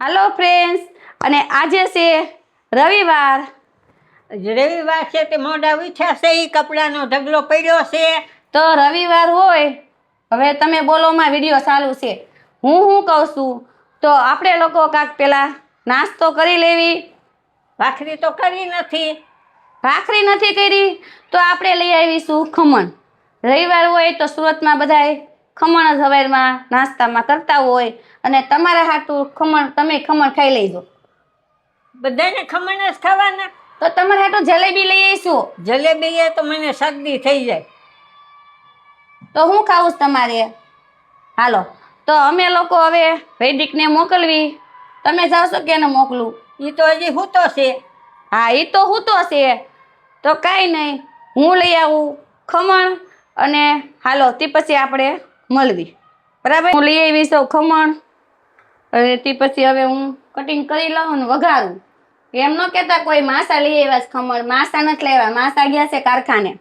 હાલો friends, અને આજે છે રવિવાર. રવિવાર છે તે મોઢા ઉઠ્યા છે, એ કપડાનો ઢગલો પડ્યો છે. તો રવિવાર હોય, હવે તમે બોલો, માં વિડીયો ચાલુ છે. હું કહું છું, તો આપણે લોકો કાંક પેલા નાસ્તો કરી લેવી. ભાખરી તો કરી નથી. ભાખરી નથી કરી તો આપણે લઈ આવીશું ખમણ. રવિવાર હોય તો સુરતમાં બધાય ખમણ જ સવારમાં નાસ્તામાં કરતા હોય, અને તમારા હાટું ખમણ, તમે ખમણ ખાઈ લેજો. બધાને ખમણ જ ખાવાના. તો તમારા હાટું જલેબી લઈ આવીશું. જલેબી એ તો મને શરદી થઈ જાય. તો હું ખાવું તમારે? હાલો, તો અમે લોકો હવે વૈદિકને મોકલવી. તમે જાવશો કે એને મોકલું? એ તો હજી હૂતો છે. હા, એ તો હૂતો છે. તો કાંઈ નહીં, હું લઈ આવું ખમણ, અને હાલો તે પછી આપણે મળવી. બરાબર, હું લઈ આવી સૌ ખમણ, અને તે પછી હવે હું કટિંગ કરી લઉં ને વઘારું. એમ ન કહેતા કોઈ માસા લઈ આવ્યા છે ખમણ. માસા નથી લેવા, માસા ગયા છે કારખાને.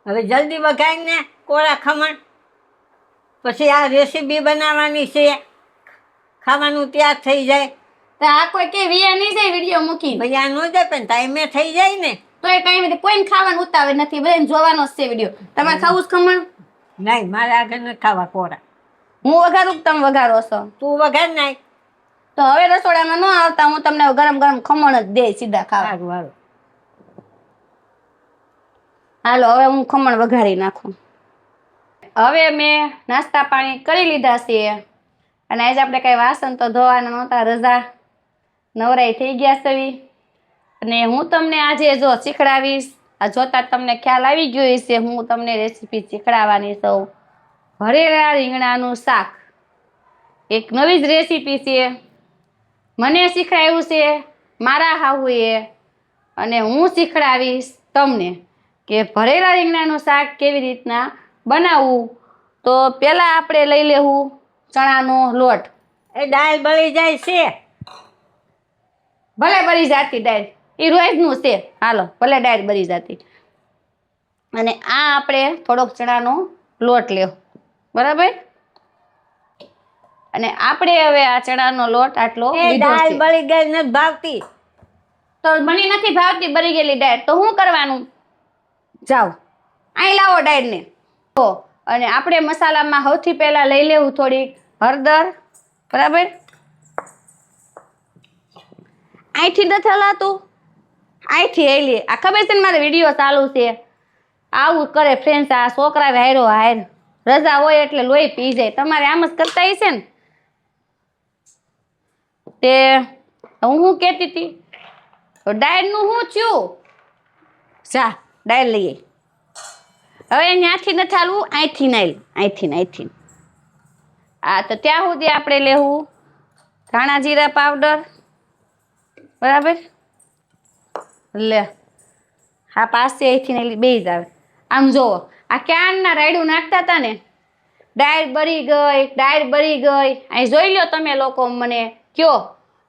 હવે જલ્દી વઘારીને કોળા ખમણ, પછી આ રેસીપી બનાવવાની છે, ખાવાનું તૈયાર થઈ જાય. તો આ કોઈ કે વિયા નહીં જાય વિડીયો મૂકી? ભાઈ આ ન જાય, પણ ટાઈમે થઈ જાય ને. તો એ કઈ નથી, કોઈને ખાવાનું ઉતાવળ નથી, બધાને જોવાનો જ છે વિડીયો. તમારે ખાવું છે ખમણ? નહીં, મારે આગળ નથી ખાવા કોળા. હું વઘારું કે તમે વઘારો છો? તું વઘાર નાખ. તો હવે રસોડામાં ન આવતા, હું તમને ગરમ ગરમ ખમણ જ દે સીધા ખાવા. સારું. હાલો, હવે હું ખમણ વઘારી નાખું. હવે મેં નાસ્તા પાણી કરી લીધા છે, અને આજે આપણે કઈ વાસણ તો ધોવાના નહોતા, રજા નવરાઈ થઈ ગયા છે. અને હું તમને આજે જો શીખડાવીશ, આ જોતા તમને ખ્યાલ આવી ગયો છે, હું તમને રેસીપી શીખડાવવાની છું. ભરેલા રીંગણાનું શાક, એક નવી જ રેસીપી છે. મને શીખડાવ્યું છે મારા હાહુએ, અને હું શીખડાવીશ તમને કે ભરેલા રીંગણાનું શાક કેવી રીતના બનાવવું. તો પહેલાં આપણે લઈ લેવું ચણાનો લોટ. એ દાળ બળી જાય છે. ભલે બળી જાતી દાળ, એ રોજનું છે. હાલો, ભલે દાળ બળી જાતી. અને આ આપણે થોડોક ચણાનો લોટ લેવો, બરાબર. અને આપણે હવે આ ચણાનો લોટ આટલો દાળ બળી ગઈ નથી ભાવતી. તો મને નથી ભાવતી બળી ગયેલી દાળ, તો શું કરવાનું? જાઓ અહીં લાવો દાળને. તો અને આપણે મસાલામાં સૌથી પહેલા લઈ લેવું થોડીક હળદર, બરાબર. અહીંથી નથી હલાતું, અહીંથી હઈ લે. આ ખબર છે ને મારે વિડીયો ચાલુ છે. આવું કરે ફ્રેન્ડ્સ, આ છોકરા હાયરો હાયર રજા હોય એટલે લોહી પી જાય. તમારે આમ જ કરતા હશે ને? તે હું શું કહેતી હતી, દાળનું શું થયું? જા દાળ લઈએ. હવે ત્યાંથી નથી હાલવું, અહીંથી નાઈ, અહીંથી. હા, તો ત્યાં સુધી આપણે લેવું ધાણા જીરા પાવડર, બરાબર. લે હા, પાસે અહીંથી ને બે જ આવે. આમ જુઓ, આ ક્યારના રાયડું નાખતા હતા ને, દાળ બળી ગઈ. અહીં જોઈ લો તમે લોકો, મને કયો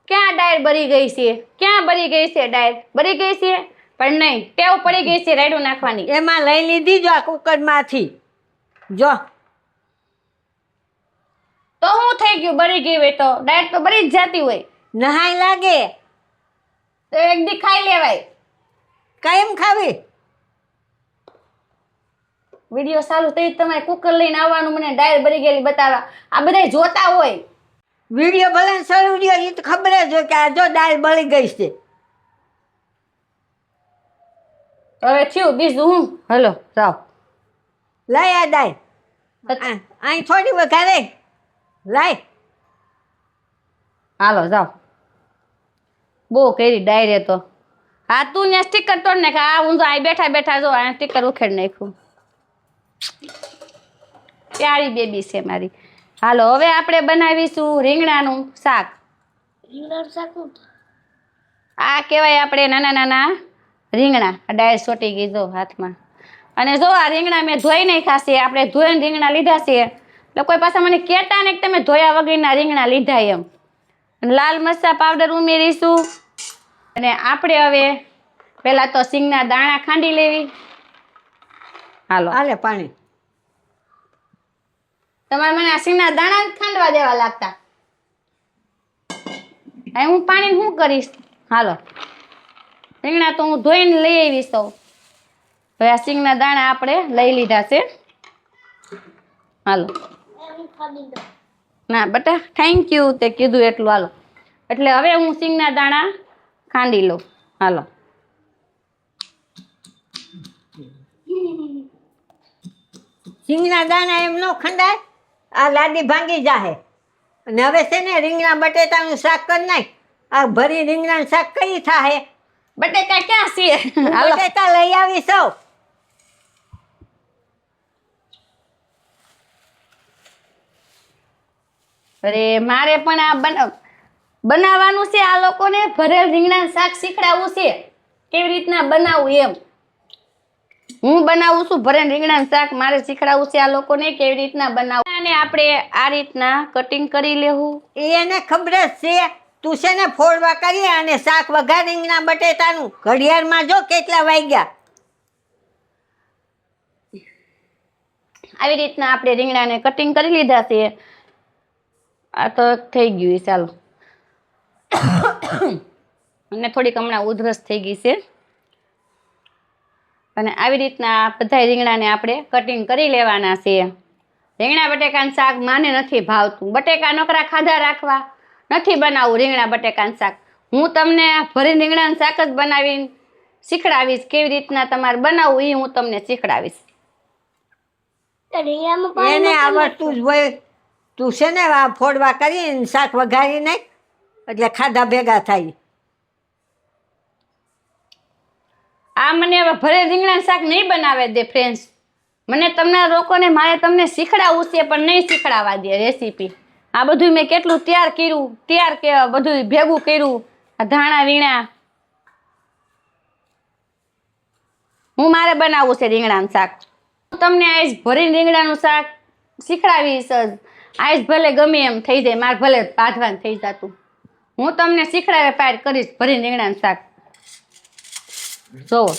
ક્યાં દાળ બળી ગઈ છે? ક્યાં બળી ગઈ છે દાળ? બળી ગઈ છે? પણ નહીં, ટેવ પડી ગઈ છે રાયડું નાખવાની. એમાં લઈ લીધી જો આ કુકરમાંથી. જો તો શું થઈ ગયું? બળી ગઈ હોય તો દાળ તો બળી જ જાતી હોય. નહાય લાગે તો એક દી ખાઈ લેવાય. કાયમ ખાવી? વિડીયો ચાલુ થઈ તમારે કુકર લઈને આવવાનું, મને દાળ બળી ગયેલી બતાવવા. આ બધા જોતા હોય વિડીયો ભલે શરૂ રહ્યો, એ તો ખબર જ હોય કે આ જો દાળ બળી ગઈ છે. હવે થયું બીજું હું. હલો જાઓ, લાય આ દાળ. અહીં થોડી વધારે લાય. હાલો જાઓ. બહુ કરી ડાયરે તો. હા, તું ત્યાં સ્ટીકર તોડ નાખ. આ હું તો અહીં બેઠા જો આ સ્ટીકર ઉખેડ નાખ્યું. પ્યારી બેબી છે મારી. હાલો, હવે આપણે બનાવીશું રીંગણાનું શાક. આ કહેવાય આપણે નાના નાના રીંગણા. આ ડાળ સોટી ગઈ જો હાથમાં. અને જો આ રીંગણા મેં ધોઈ નહીં ખાશે, આપણે ધોઈને રીંગણા લીધા છે. એટલે કોઈ પાછા મને કહેતા ને કે તમે ધોયા વગરના રીંગણા લીધા એમ. લાલ મરચાં પાવડર ઉમેરીશું. અને આપણે હવે પહેલાં તો સિંગના દાણા ખાંડી લેવી. હાલો હાલે પાણી. તમારે મને આ સિંગના દાણા જ ખાંડવા દેવા લાગતા. હવે હું પાણી શું કરીશ? હાલો, રીંગણા તો હું ધોઈને લઈ આવીશ. તો હવે આ સિંગના દાણા આપણે લઈ લીધા છે. હાલો, ના બટા, થેન્ક યુ તે કીધું એટલું. હાલો, એટલે હવે હું સિંગના દાણા ખાંડી લઉં. હાલો, સિંગના દાણા એમ ન ખંડાય, આ લાદી ભાંગી જાહે. અને હવે છે ને રીંગણા બટેટાનું શાક કરી નાખ. આ ભરી રીંગણાનું શાક કઈ થાહે? બટેકા ક્યાં છે? હાલો, બટેટા લઈ આવી સૌ. અરે મારે પણ આ બનાવવાનું છે. આ લોકોને ભરેલ રીંગણાનું શાક શીખડાવવું છે, કેવી રીતના બનાવવું એમ. હું બનાવું છું ભરેલ રીંગણાનું શાક, મારે શીખડાવવું છે આ લોકોને કેવી રીતના બનાવવું. અને આપણે આ રીતના કટિંગ કરી લેવું. એને ખબર જ છે. તું છે ને ફોડવા કરી અને શાક વઘાર રીંગણા બટેટાનું. ઘડિયાળમાં જો કેટલા વાગ્યા. આવી રીતના આપણે રીંગણાને કટિંગ કરી લીધા છે. આ તો થઈ ગયું. ચાલો, અને થોડીક હમણાં ઉધરસ થઈ ગઈ છે. અને આવી રીતના બધા રીંગણાને આપણે કટિંગ કરી લેવાના છે. રીંગણા બટેકાનું શાક માને નથી ભાવતું. બટેકા નકરા ખાધા રાખવા, નથી બનાવવું રીંગણા બટેકાનું શાક. હું તમને ભરીને રીંગણાનું શાક જ બનાવીને શીખડાવીશ. કેવી રીતના તમારે બનાવવું એ હું તમને શીખડાવીશ. એને આવડતું જ હોય. તું છે ને આ ફોડવા કરીને શાક વઘારી નાખ, એટલે ખાધા ભેગા થાય. આ મને હવે ભરે રીંગણાનું શાક નહીં બનાવે દે ફ્રેન્ડ્સ. મને તમને લોકોને મારે તમને શીખડાવવું છે, પણ નહીં શીખડાવવા દે રેસીપી. આ બધું મેં કેટલું તૈયાર કર્યું, કે બધું ભેગું કર્યું. આ ધાણા વીણા હું મારે બનાવવું છે રીંગણાનું શાક. હું તમને આજ ભરીને રીંગણાનું શાક શીખડાવીશ જ. આજ ભલે ગમે એમ થઈ જાય, મારે ભલે બાંધવાનું થઈ જતું, હું તમને શીખડાવે પાર કરીશ ભરીને રીંગણાનું શાક. જોવો,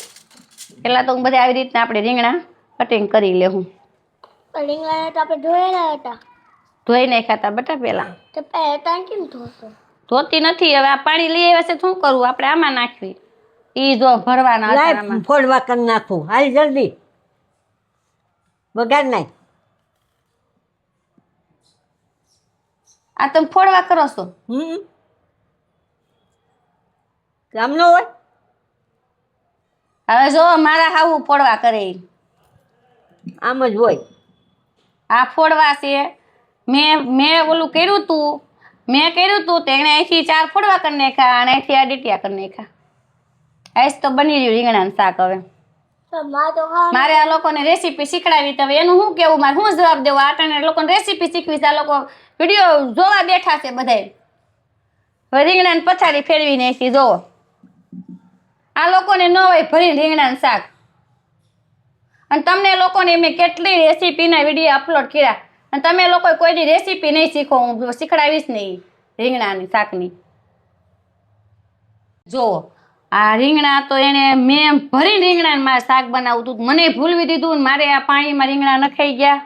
પેલા તો હું બધા આવી રીતના આપણે રીંગણા કટિંગ કરી લેવું. રીંગણા તો આપણે ધોયેલા હતા. ધોઈ નાખ્યા હતા બટા પેલા. તો પહેલા કેમ ધોશો? ધોતી નથી. હવે આ પાણી લઈ આવ્યા છે, શું કરવું? આપણે આમાં નાખવી. ઈ જો ભરવાના હતા લાય આમાં. ફોડવા કરી નાખું. હાલ જલ્દી વઘાર નાખ. આ તમે ફોડવા કરો છો? કામ ન હોય. હવે જો મારા હાવું ફોડવા કરે ઈ. આમ જ હોય. આ ફોડવા છે. મેં ઓલું કર્યું તું, તેણે અહીંથી 4 ફોડવા કરી નાખ્યા અને અહીંથી આ ડીટિયા કરી નાખ્યા. આજ તો બની રહ્યું રીંગણાનું શાક. હવે મારે આ લોકોને રેસીપી શીખડાવી, તો હવે એનું શું કેવું, મારે શું જવાબ દેવો? આટાને લોકોને રેસીપી શીખવી. આ લોકો વિડીયો જોવા બેઠા છે બધાય. હવે રીંગણાની પથારી ફેરવી નાખી. જોવો, આ લોકોને ન હોય ભરીને રીંગણાનું શાક. અને તમને લોકોને મેં કેટલી રેસીપીના વિડીયો અપલોડ કર્યા, અને તમે લોકો કોઈની રેસીપી નહીં શીખો. હું શીખડાવીશ નહીં રીંગણાની શાકની. જુઓ, આ રીંગણા તો મેં ભરીને રીંગણાને મારે શાક બનાવવું હતું, મને ભૂલવી દીધું ને મારે આ પાણીમાં રીંગણા નખાઈ ગયા.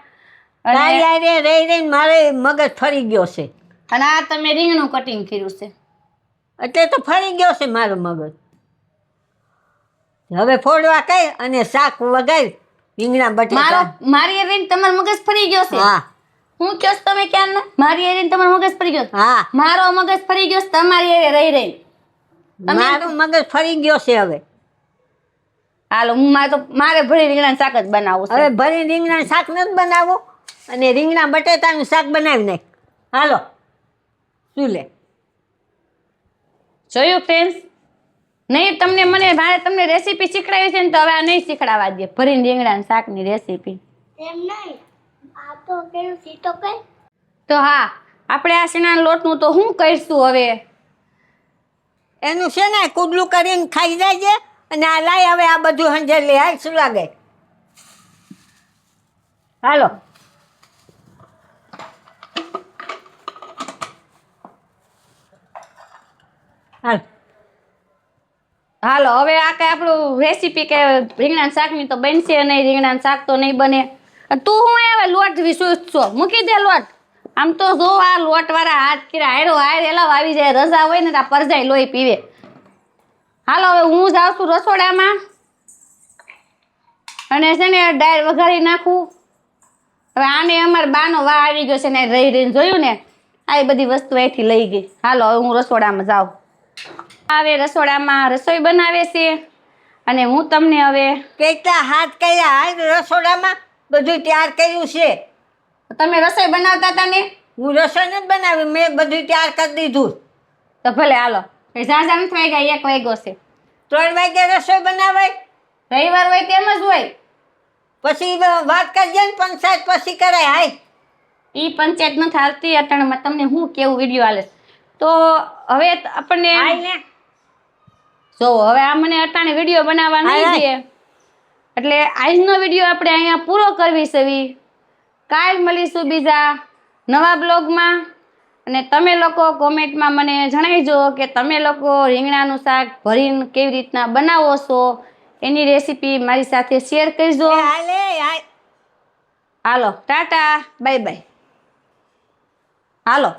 અને રહી મારે મગજ ફરી ગયો છે. અને આ તમે રીંગણું કટિંગ કર્યું છે, એટલે તો ફરી ગયો છે મારો મગજ. હવે ફોડવા કઈ અને શાક વગાડ રીંગણા બટેટા. મારી એરીને તમારો મગજ ફરી ગયો છે? હા. હું કહો તમે ક્યાં? મારી એરીને તમારો મગજ ફરી ગયો? હા. મારો મગજ ફરી ગયો તમારી એરે રહી. મારું મગજ ફરી ગયો છે હવે. હાલો, મારે ભરી રીંગણાનું શાક જ બનાવવું છે. હવે ભરી રીંગણાનું શાક નથી બનાવવું, અને રીંગણા બટેટાનું શાક બનાવી નાખ. હાલો, શું લે? જોયું ફ્રેન્ડ્સ? નહીં તમને મારે તમને રેસીપી શીખડાવી છે ને, તો હવે આ નહીં શીખડાવવા દે ભરીને રીંગણાનું શાકની રેસીપી. એમ નહીં, આ તો કેવું સીતો કઈ. તો હા, આપણે આ શીણાના લોટનું તો શું કરીશું હવે? એનું છે ને કુડલું કરીને ખાઈ જાય છે. અને આ લાય હવે આ બધું હંજર લે. હાલ શું લાગે? હાલો, હાલ. હાલો, હવે આ કઈ આપણું રેસીપી કે રીંગણાનું શાકની તો બનશે નહીં. રીંગણાનું શાક તો નહીં બને. તું હું હવે લોટ વિસુસ છો, મૂકી દે લોટ. આમ તો જો આ લોટવાળા હાથ કર્યા હાયરો હાયર એલા આવી જાય રજા હોય ને તો આ પરજાઈ લોહી પીવે. હાલો હવે હું જાઉં છું રસોડામાં અને છે ને દાળ વઘારી નાખું. હવે આને અમારા બાનો વાહ આવી ગયો છે ને રહી રહીને જોયું ને આ બધી વસ્તુ અહીંથી લઈ ગઈ. હાલો હવે હું રસોડામાં જાઉં. હવે રસોડામાં રસોઈ બનાવે છે અને હું તમને હવે કેટલા હાથ કર્યા હાલ રસોડામાં બધું તૈયાર કર્યું છે. તમે રસોઈ બનાવતા હતા ને હું રસોઈ નથી બનાવી, મેં બધું તૈયાર કરી દીધું. તો ભલે હાલો ઝાઝા નથી વાગ્યા 1 વાગ્યો છે. 3 વાગે રસોઈ બનાવાય રવિવાર હોય તેમ જ હોય. પછી વાત કરજે ને પંચાયત પછી કરાય. હાય ઈ પંચાયત નથી હાલતી અટાણમાં તમને હું કેવું વિડીયો હાલે તો હવે આપણને હાય ને જો હવે આ મને અટાણે વિડીયો બનાવવા નહીં હાય. દે એટલે આજનો વિડીયો આપણે અહીંયા પૂરો કરવી છે. કાલ મળીશું બીજા નવા બ્લોગમાં અને તમે લોકો કોમેન્ટમાં મને જણાવજો કે તમે લોકો રીંગણાનું શાક ભરીને કેવી રીતના બનાવો છો એની રેસીપી મારી સાથે શેર કરજો. હાલે હાય. હાલો ટાટા બાય બાય. હાલો.